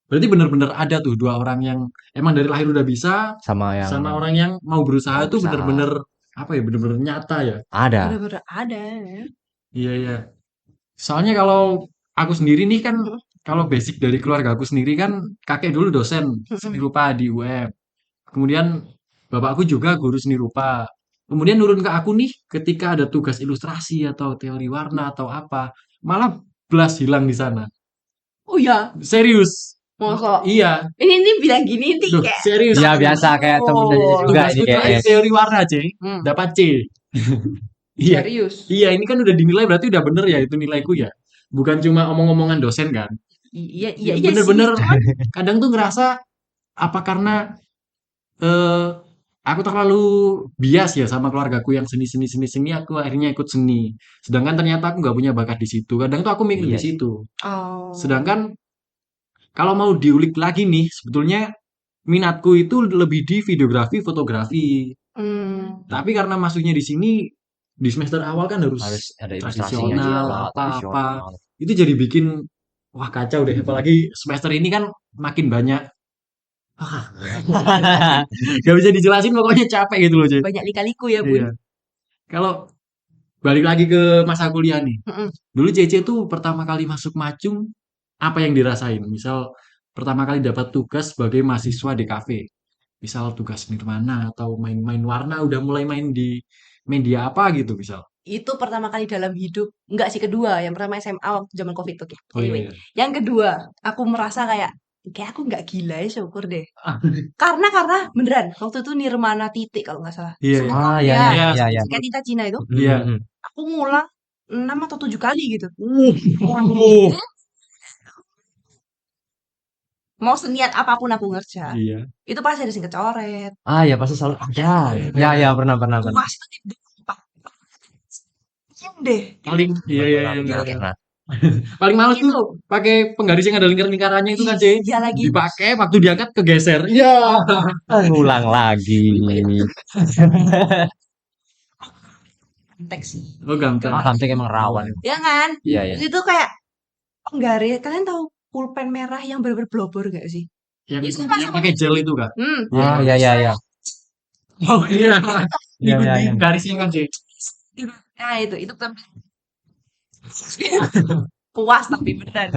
Berarti benar-benar ada tuh dua orang yang emang dari lahir udah bisa, Sama yang sama orang yang mau berusaha mau itu berusaha. benar-benar apa ya? Benar-benar nyata ya. Ada. Bener-bener ada. Iya, iya. Soalnya kalau aku sendiri nih kan, Mhm. kalau basic dari keluarga aku sendiri kan, kakek dulu dosen seni Mhm. rupa di UM. Kemudian bapakku juga guru seni rupa. Kemudian nurun ke aku nih ketika ada tugas ilustrasi atau teori warna atau apa, malah belas hilang di sana. Oh ya, Serius. masa? Iya. Ini bilang gini nih Duh, kayak serius. Ya biasa kayak temen aja juga Tugasku ini tuh kayak teori warna, C. Hmm, Dapat C. Iya. serius. Iya, ini kan udah dinilai berarti udah bener ya itu nilaiku ya. Bukan cuma omong-omongan dosen kan. Iya, Ya iya sih. bener-bener Cuman kadang tuh ngerasa apa karena eh aku terlalu bias ya sama keluargaku yang seni aku akhirnya ikut seni. Sedangkan ternyata aku nggak punya bakat di situ. Kadang tuh aku mikir iya di sih. situ. oh, Sedangkan kalau mau diulik lagi nih, sebetulnya minatku itu lebih di videografi, fotografi. Tapi karena masuknya di sini di semester awal kan harus Harus ada ilustrasinya tradisional juga, apa-apa. tradisional. Itu jadi bikin wah kacau deh. Apalagi semester ini kan makin banyak. Ah, gak bisa dijelasin pokoknya capek gitu loh, Ci. banyak lika-liku ya, Iya. Bun. Kalau balik lagi ke masa kuliah nih. Mm-mm. Dulu Cece tuh pertama kali masuk Macung, apa yang dirasain? Misal pertama kali dapat tugas sebagai mahasiswa di kafe. Misal tugas nirmana atau main-main warna, udah mulai main di media apa gitu misal. Itu pertama kali dalam hidup. Enggak sih, kedua. Yang pertama SMA waktu zaman COVID tuh. Oke. Oh iya, Anyway, iya. yang kedua, aku merasa kayak aku nggak gila ya, syukur deh. Karena beneran waktu itu Nirmana titik kalau nggak salah. Iya, iya. Semua Ah, ya, ya, ya, Iya. ya, ya. kayak tinta Cina itu. Iya. Mhm. Aku ngulang 6 atau 7 kali gitu. Uh, Mau seniat apapun aku ngerja, iya. itu pasti ada sing kecoret. Ah, ya pasti selalu ada. Ya, ya, pernah, pernah. Kuas itu diam deh. Paling iya, iya, Pernah, iya, pernah, iya. pernah. Paling males Gitu. tuh pakai penggaris yang ada lingkar-lingkarannya itu kan, Cek. Iya lagi. Dipakai waktu diangkat kegeser. Iya. Ngulang lagi. Teks sih. Oh, gampang. Ah, Kamtek emang rawan. Ya kan? Iya, iya. Terus itu kayak penggaris. Kalian tahu pulpen merah yang bener-bener blobor gak sih? Yang, Itu yang pakai gel itu kan? Ah, ya, ya, ya. Oh iya. Iya, Ikut iya, di iya. garisnya kan, Cek. Nah itu puas tapi beneran.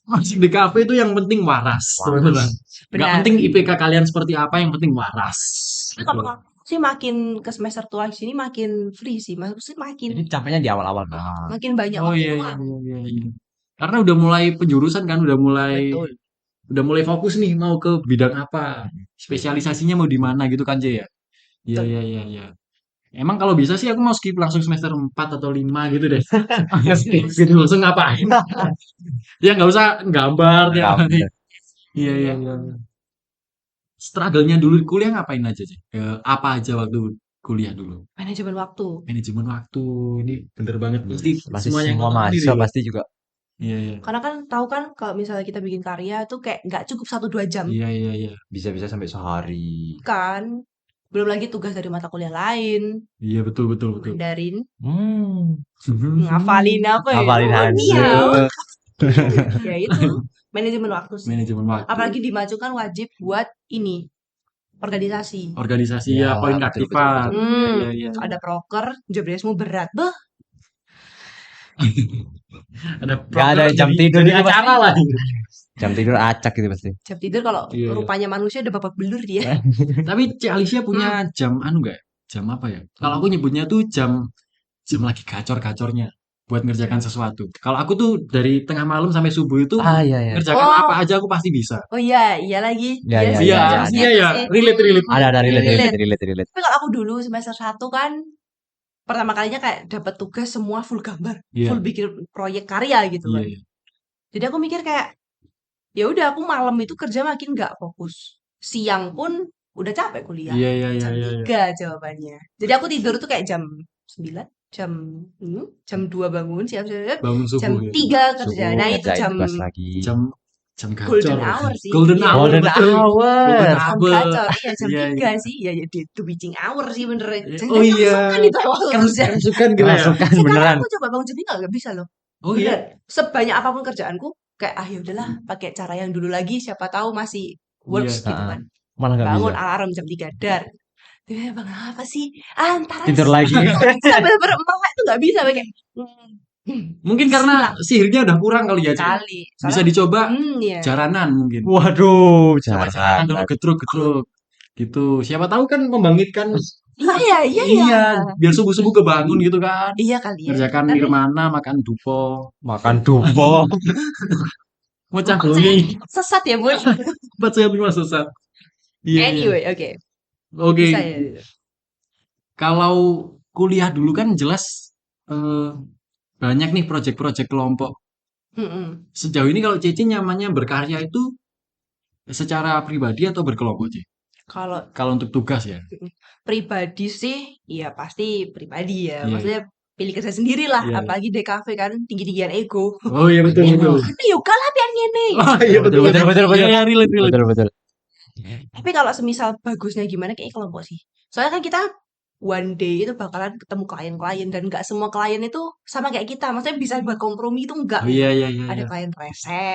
Masuk di kafe itu yang penting waras, teman-teman. Nggak Benar. penting IPK kalian seperti apa, yang penting waras. Tapi kalau aku sih makin ke semester tua di sini makin free sih. Maksudnya Ini capeknya di awal-awal banget. makin banyak Oh waktu iya, iya, luang. iya, iya. Karena udah mulai penjurusan kan, udah Betul. mulai fokus nih mau ke bidang apa, spesialisasinya mau di mana gitu kan, Jay ya? Iya, Betul. iya, iya, iya. Emang kalau bisa sih aku mau skip langsung semester 4 atau 5 gitu deh. Skip gitu langsung ngapain? Ya nggak usah gambar tiap hari. Gambar. Iya, iya, iya. Struggle-nya dulu kuliah ngapain aja sih? Apa aja waktu kuliah dulu? Manajemen waktu. Manajemen waktu. Ini bener banget. Pasti Pasti semuanya semua ngalamin mahasiswa itu. pasti juga. Iya, iya. Karena kan tahu kan kalau misalnya kita bikin karya tuh kayak nggak cukup 1-2 jam Iya, iya, iya. Bisa-bisa sampai sehari. kan. Belum lagi tugas dari mata kuliah lain, Iya, betul, betul, betul. Mandarin, Hmm. ngafalin apa ya? Hafalin Oh, niao. Hanze. Ya itu manajemen waktu sih. Manajemen waktu. Apalagi di Maju kan wajib buat ini organisasi. Organisasi Ya, ya, poin betul, keaktifan. betul, Iya, iya, iya. Ada proker, jobdeskmu berat. Beh, Ada Gak ada jam jadi- tidur jadi itu acara pasti. lah. Jam tidur acak gitu pasti. jam tidur kalau Iya, iya. rupanya manusia udah babak belur dia. Tapi Cik Alicia punya jam anu nggak? Jam apa ya? Kalau aku nyebutnya tuh jam jam lagi gacor-gacornya buat ngerjakan sesuatu. Kalau aku tuh dari tengah malam sampai subuh itu Ah, iya, iya. ngerjakan Oh. apa aja aku pasti bisa. Oh iya, iya lagi. Ya, Iya ya, sih, Iya, ya, sih, iya, ya. sih. Relate, relate. Ada relate, Relate. relate, relate, relate. Tapi kalau aku dulu semester 1 kan pertama kalinya kayak dapat tugas semua full gambar, Iya. full bikin proyek karya gitu Iya, kan. iya. Jadi aku mikir kayak ya udah aku malam itu kerja makin nggak fokus. Siang pun udah capek kuliah. Iya, iya, iya, Jam iya, iya. 3 jawabannya. Jadi aku tidur tuh kayak jam 9, jam 2 bangun siap-siap, Bangun jam subuh ya. 3 kerja. Subuh Nah, itu ngerjain jam tugas lagi. Jam golden gacor. hour sih. Golden Iya. hour. Golden betul. hour. Golden Jam hour. gacor, iya jam Iya, 3 iya. sih. Ya, ya the witching hour sih bener. Oh iya. Kan itu awal kerja. Kerasukan gitu ya. Kerasukan Sekarang beneran. aku coba bangun jam 3 nggak bisa loh. Oh iya. Beneran. Sebanyak apapun kerjaanku, kayak ah ya udahlah pakai cara yang dulu lagi. Siapa tahu masih works Iya. gitu kan. Malah nggak Bangun bisa. alarm jam 3 dar. Bang apa sih? Antara Tidur lagi. sampai berempat itu nggak bisa kayak. Mungkin karena sihirnya udah kurang kali ya, Cik. Kali. Bisa dicoba Iya. jaranan mungkin. Waduh, Coba jaranan jarang. dulu getruk-getruk. Gitu. Siapa tahu kan membangkitkan. Iya. Iya, biar subuh-subuh kebangun gitu kan. Iya kali ya. Ngerjakan Tapi nirmana, makan dupo, Makan dupo. ngocah kok bengi, sesat ya, Bun. buat saya lima sesat. Iya, iya. Anyway, oke. Oke. Bisa ya. Kalau kuliah dulu kan jelas banyak nih proyek-proyek kelompok. Mm-mm. Sejauh ini kalau Cici nyamannya berkarya itu secara pribadi atau berkelompok, Ci? Kalau Kalau untuk tugas ya. pribadi sih, ya pasti pribadi ya. Iya. Maksudnya pilih kerja sendiri lah. Iya. Apalagi di kafe kan tinggi-tinggian ego. Oh iya betul betul. Kan yuk kalah pian ngene. Oh iya betul Betul, betul, betul. Iya, relate relate. Betul, betul. Tapi kalau semisal bagusnya gimana kayak kelompok sih. Soalnya kan kita one day itu bakalan ketemu klien-klien dan nggak semua klien itu sama kayak kita. Maksudnya bisa buat kompromi itu enggak. Oh iya iya iya. Ada iya. klien rese.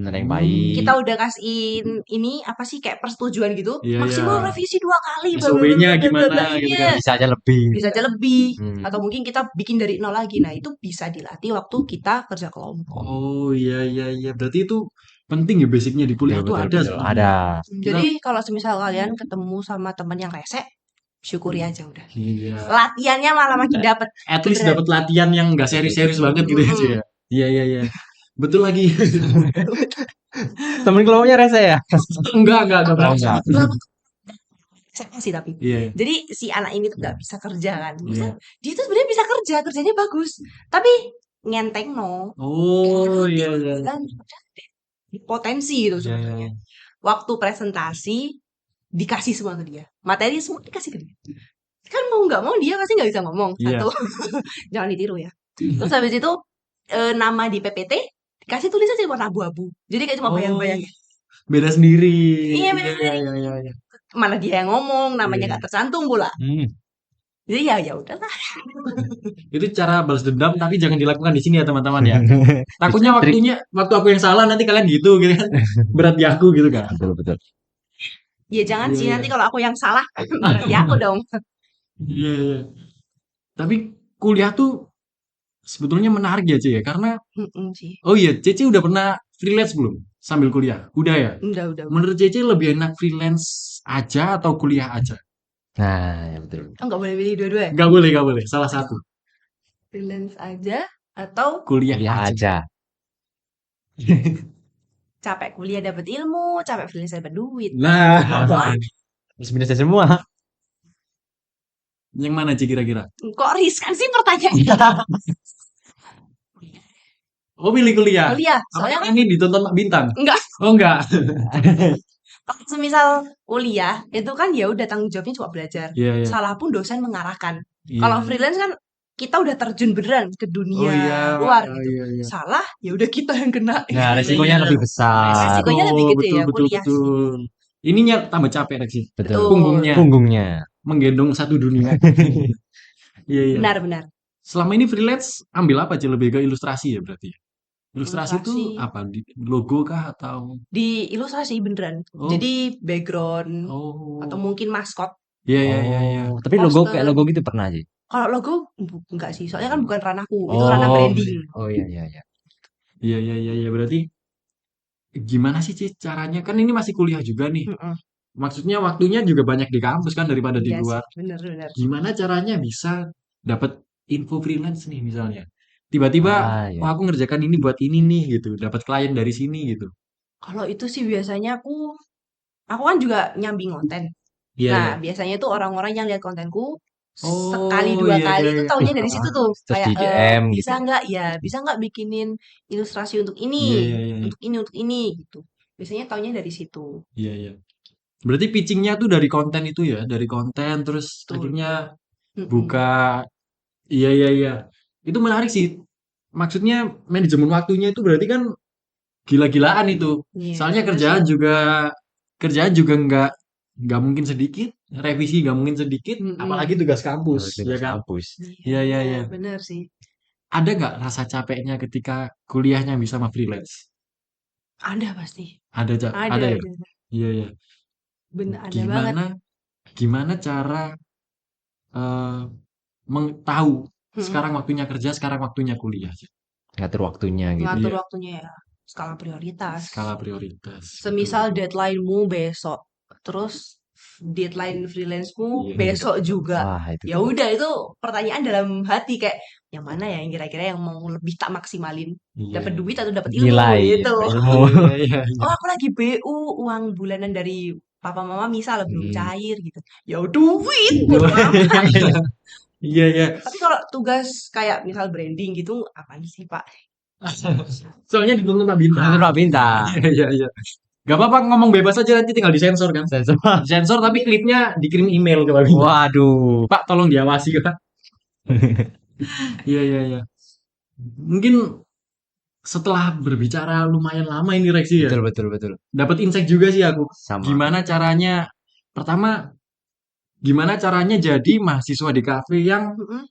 Ada yang baik. Kita udah kasihin ini apa sih kayak persetujuan gitu. Iya, Maksimal iya. revisi 2 kali. SOP-nya gimana gitu Iya. kan. Bisa aja lebih. Bisa aja lebih. Hmm. Atau mungkin kita bikin dari nol lagi. Nah itu bisa dilatih waktu kita kerja kelompok. Oh iya iya iya. Berarti itu penting ya basicnya di kuliah Betul, tuh betul, ada. betul. sebenarnya. Ada. Jadi kalau semisal kalian ketemu sama teman yang rese, syukuri aja udah. Iya. Latihannya malah makin dapet. At least Beneran. dapat latihan yang enggak serius-serius banget gitu ya, Ci, ya. Iya iya iya. Betul lagi. Temen kelompoknya rese ya? enggak. Oh, enggak. SMA sih tapi. Iya. Jadi si anak ini tuh nggak bisa kerja kan. Iya. Dia tuh sebenarnya bisa kerja, kerjanya bagus. Tapi ngenteng no. Oh iya iya. Kan potensi gitu Iya, sebenarnya. iya. Waktu presentasi dikasih semua ke dia. Materi semua dikasih ke dia. Kan mau nggak mau dia pasti nggak bisa ngomong. Iya. Satu. Jangan ditiru ya. Terus habis itu nama di PPT dikasih tulisan sih warna abu-abu. Jadi kayak cuma bayang-bayang. Beda sendiri. Iya, beda sendiri. Iya. Mana dia yang ngomong, namanya Iya. nggak tercantum pula. Jadi ya udahlah. Itu cara balas dendam tapi jangan dilakukan di sini ya teman-teman ya. Takutnya waktu aku yang salah nanti kalian gitu kan. Berat di aku gitu kan. Betul, betul. Ya jangan Iya, sih iya. nanti kalau aku yang salah berarti aku dong. Iya iya. Tapi kuliah tuh sebetulnya menarik ya, Ci ya. Karena Sih. oh iya, Cici udah pernah freelance belum sambil kuliah? Udah ya? Udah. Menurut Cici lebih enak freelance aja atau kuliah aja? Nah, ya betul. Oh nggak boleh pilih dua-dua ya? Nggak boleh. Salah satu. Freelance aja atau Kuliah Kuliah aja. aja. capek kuliah dapat ilmu, capek freelance dapat duit. Nah, Terus minusnya semua. Yang mana Ci kira-kira? Kok riskan sih pertanyaannya? Oh, pilih kuliah. Kuliah, Apa soalnya yang kan ini ditonton Mak Bintang? enggak. Oh, enggak. Kalau semisal kuliah itu kan ya udah tanggung jawabnya cuma belajar. Iya, iya. Salah pun dosen mengarahkan. Iya. Kalau freelance kan kita udah terjun beneran ke Oh dunia iya, luar gitu. iya, iya. Salah, ya udah kita yang kena. Nah, resikonya Iya. lebih besar. Resikonya lebih gede betul, ya betul, kuliah sih. betul. Ininya tambah capek lagi. Betul. Punggungnya Punggungnya. menggendong satu dunia. Iya, iya. Benar-benar. Selama ini freelance ambil apa aja? Lebih ke ilustrasi ya berarti? Ilustrasi itu Ilustrasi apa? Logo kah atau? di ilustrasi beneran. Oh, Jadi background atau oh. mungkin maskot, Iya, iya, iya, iya. Oh, tapi logo kayak poster. logo gitu pernah sih. Kalau logo enggak sih, soalnya kan bukan ranahku. Itu ranah Oh, branding. oh iya iya iya. Iya, iya, iya, iya. Berarti gimana sih Ci, caranya? Kan ini masih kuliah juga nih. Mm-mm. Maksudnya waktunya juga banyak di kampus kan daripada di Iya sih, luar. bener-bener. Gimana caranya bisa dapat info freelance nih misalnya? Tiba-tiba, Ah, oh ya. aku ngerjakan ini buat ini nih gitu. Dapat klien dari sini gitu. Kalau itu sih biasanya aku kan juga nyambi konten. Iya, Nah, iya. biasanya tuh orang-orang yang lihat kontenku sekali Oh, dua iya, kali iya, itu iya. taunya dari situ tuh. Terus Kayak di DM gitu bisa ya. nggak ya, bisa nggak bikinin ilustrasi untuk Iya, ini, iya, iya, iya. untuk ini gitu. Biasanya taunya dari situ. Iya, iya. Berarti pitchingnya tuh dari konten itu ya, dari konten terus Betul. akhirnya Mm-mm. buka. Iya, iya, iya. Itu menarik sih. Maksudnya manajemen waktunya itu berarti kan gila-gilaan itu. Iya, Soalnya bener sih. kerjaan juga nggak mungkin sedikit, revisi nggak mungkin sedikit, apalagi Mm-mm. tugas kampus, Kalau ya tugas kan? kampus. Iya, iya, Iya, iya. bener sih. Ada nggak rasa capeknya ketika kuliahnya bisa sama freelance? Ada pasti. Ada, Cak? Ada, Ada ya? ada. Iya, iya. Bener, ada banget. Gimana cara eh tahu Mm-mm. sekarang waktunya kerja, sekarang waktunya kuliah, Cak? Ngatur waktunya gitu. Ngatur Iya, waktunya ya, skala prioritas. skala prioritas. Betul, Semisal betul. deadline-mu besok, terus deadline freelance-mu Iya, besok juga. Wah, itu Ya udah itu pertanyaan dalam hati kayak yang mana ya yang kira-kira yang mau lebih tak maksimalin, iya. dapat duit atau dapat ilmu nilai gitu. ilmu. Iya, iya, iya. Oh aku lagi BU, uang bulanan dari papa mama misal belum Hmm. cair gitu. Ya duit bodo amat. Iya, iya. Tapi kalau tugas kayak misal branding gitu, apaan sih Pak? Soalnya dituntut Pak Bintang. Itu Pak Bintang. Iya, iya, iya. Gak apa-apa ngomong bebas aja nanti tinggal disensor kan. Sensor. Sensor tapi klipnya dikirim email ke Pak Bintang. Waduh. Pak tolong diawasi Pak. Iya, iya, iya. Mungkin setelah berbicara lumayan lama ini Reksi ya. Betul betul betul. Dapat insight juga sih aku. Sama. Gimana caranya? Pertama, gimana caranya jadi mahasiswa di kafe Mm-mm.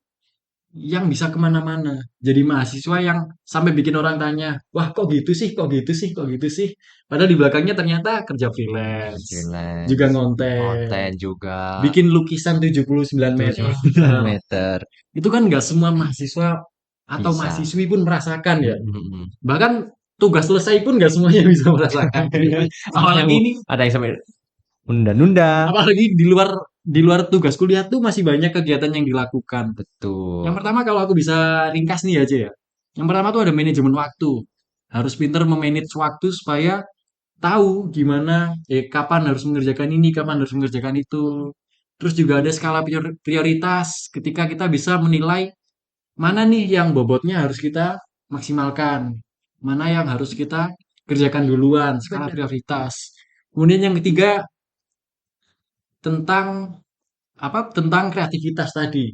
yang bisa kemana-mana. Jadi mahasiswa yang sampai bikin orang tanya, wah kok gitu sih, kok gitu sih, kok gitu sih. Padahal di belakangnya ternyata kerja freelance, Freelance. juga ngonten, Konten juga. bikin lukisan 79 meter. 9 meter. Itu kan nggak semua mahasiswa atau Bisa. mahasiswi pun merasakan ya. Mm-mm. Bahkan tugas selesai pun nggak semuanya bisa merasakan. Apalagi ini, Ada yang sampai nunda-nunda. apalagi di luar tugas kuliah tuh masih banyak kegiatan yang dilakukan. Betul. Yang pertama kalau aku bisa ringkas nih aja ya. Yang pertama tuh ada manajemen waktu. Harus pinter memanage waktu supaya tahu gimana, kapan harus mengerjakan ini, kapan harus mengerjakan itu. Terus juga ada skala prioritas ketika kita bisa menilai mana nih yang bobotnya harus kita maksimalkan. Mana yang harus kita kerjakan duluan, skala Bener. prioritas. Kemudian yang ketiga tentang tentang kreativitas tadi.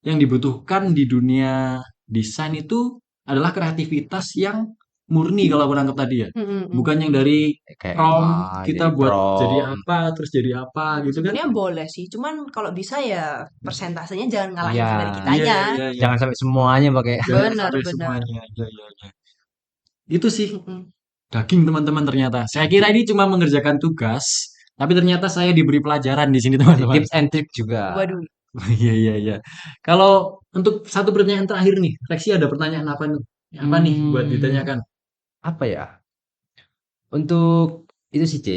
Yang dibutuhkan di dunia desain itu adalah kreativitas yang murni kalau aku nangkep tadi ya. Mm-mm. Bukan yang dari Kayak prompt kita jadi buat jadi prompt. apa, terus jadi apa gitu kan. Sebenarnya boleh sih, cuman kalau bisa ya persentasenya jangan ngalahin Iya. dari Iya, kitanya. iya, iya, iya. Jangan sampai semuanya pakai. Jangan Benar, sampai benar. semuanya. Iya, iya, iya. Itu sih Mm-mm. daging teman-teman ternyata. Saya kira ini cuma mengerjakan tugas, tapi ternyata saya diberi pelajaran di sini teman-teman. Tips and trick juga. Waduh, Iya, iya, iya. Kalau untuk satu pertanyaan terakhir nih, Reksi ada pertanyaan apa nih? Apa nih buat ditanyakan? Apa ya? Untuk itu sih, C.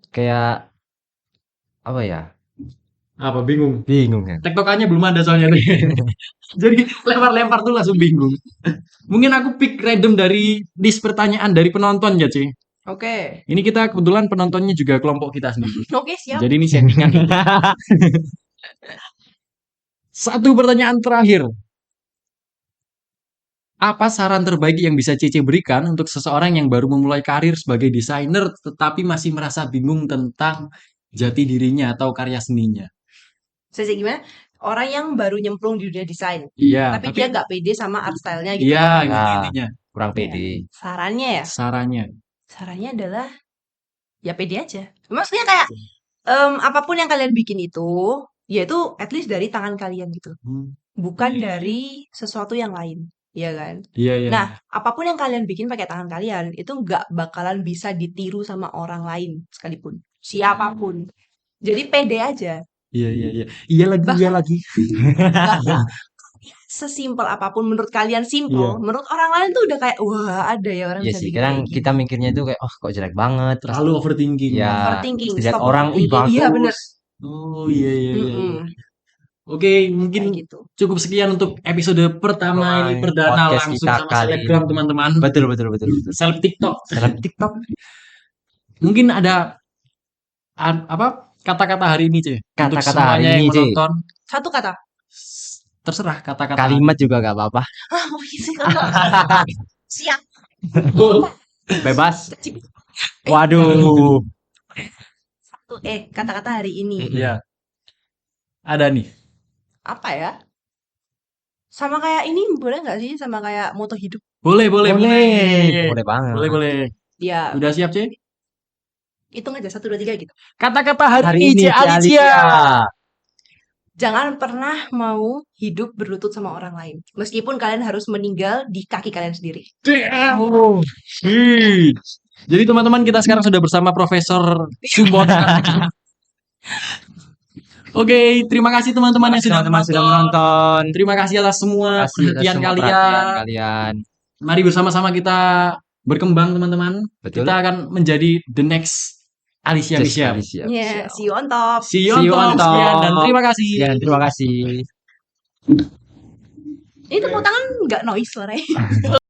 Kayak apa ya? Apa bingung? Bingung ya. Tektokannya belum ada soalnya nih. Jadi lempar-lempar tuh langsung bingung. Mungkin aku pick random dari list pertanyaan dari penonton ya, Ci. oke. Ini kita kebetulan penontonnya juga kelompok kita sendiri. Oke, siap. Jadi ini settingan. Satu pertanyaan terakhir. Apa saran terbaik yang bisa Cece berikan untuk seseorang yang baru memulai karir sebagai desainer tetapi masih merasa bingung tentang jati dirinya atau karya seninya? Saya gimana? Orang yang baru nyemplung di dunia desain, Iya, tapi dia nggak pede sama art style-nya gitu. iya, Ya, intinya. kurang Ya. pede. Sarannya ya, Sarannya. adalah ya pede aja. Maksudnya kayak apapun yang kalian bikin itu, ya itu at least dari tangan kalian gitu, bukan dari sesuatu yang lain, ya kan? Iya, iya. Nah, apapun yang kalian bikin pakai tangan kalian itu nggak bakalan bisa ditiru sama orang lain sekalipun, siapapun. Jadi pede aja. Iya, iya, iya. Iya lagi, iya Bahkan lagi. bahkan sesimpel apapun menurut kalian Iya. simple, menurut orang lain tuh udah kayak wah ada ya orang Iya bisa sih, bikin kadang kayak kita gini. mikirnya itu kayak, oh kok jelek banget. Terus Terlalu overthinking. ya, Overthinking, terus dilihat stop orang, ih overthinking. Iya bener. bagus. Oh, iya, iya, iya. Mm-mm, Oke, mungkin kayak gitu. cukup sekian untuk episode pertama ini perdana Podcast langsung kita sama kali selebgram ini. teman-teman. Betul, betul, betul, betul. Seleb TikTok. Seleb TikTok. Mungkin ada apa kata-kata hari ini, Ce? Untuk Kata-kata hari semuanya yang ini, Ce. menonton. Satu kata. Terserah kata-kata. Kalimat juga gak apa-apa. Ah, oh, isi kata. Siap. Bebas. Cip. Waduh. Satu kata-kata hari ini. Iya. Ada nih. Apa ya? Sama kayak ini boleh nggak sih? Sama kayak moto hidup. Boleh, boleh, boleh. Boleh banget. Boleh, boleh. Ya, Udah siap, Ce? hitung aja 1, 2, 3 gitu. Kata-kata Hari hari ini, ini, Ce Ce Alicia. Alicia. Jangan pernah mau hidup berlutut sama orang lain. Meskipun kalian harus meninggal di kaki kalian sendiri. Damn. Jadi teman-teman kita sekarang sudah bersama Profesor Subot. Oke, terima kasih teman-teman yang sudah Teman-teman sudah menonton. menonton. Terima kasih atas semua Terima kasih atas perhatian semua kalian. perhatian kalian. Mari bersama-sama kita berkembang teman-teman. Betul. Kita akan menjadi the next Alicia Just Michelle. Alicia. Yeah, see you on top. See you See you on on top. Sekian dan top. terima kasih. Ya, terima kasih. Ini tepuk tangan nggak noise suaranya.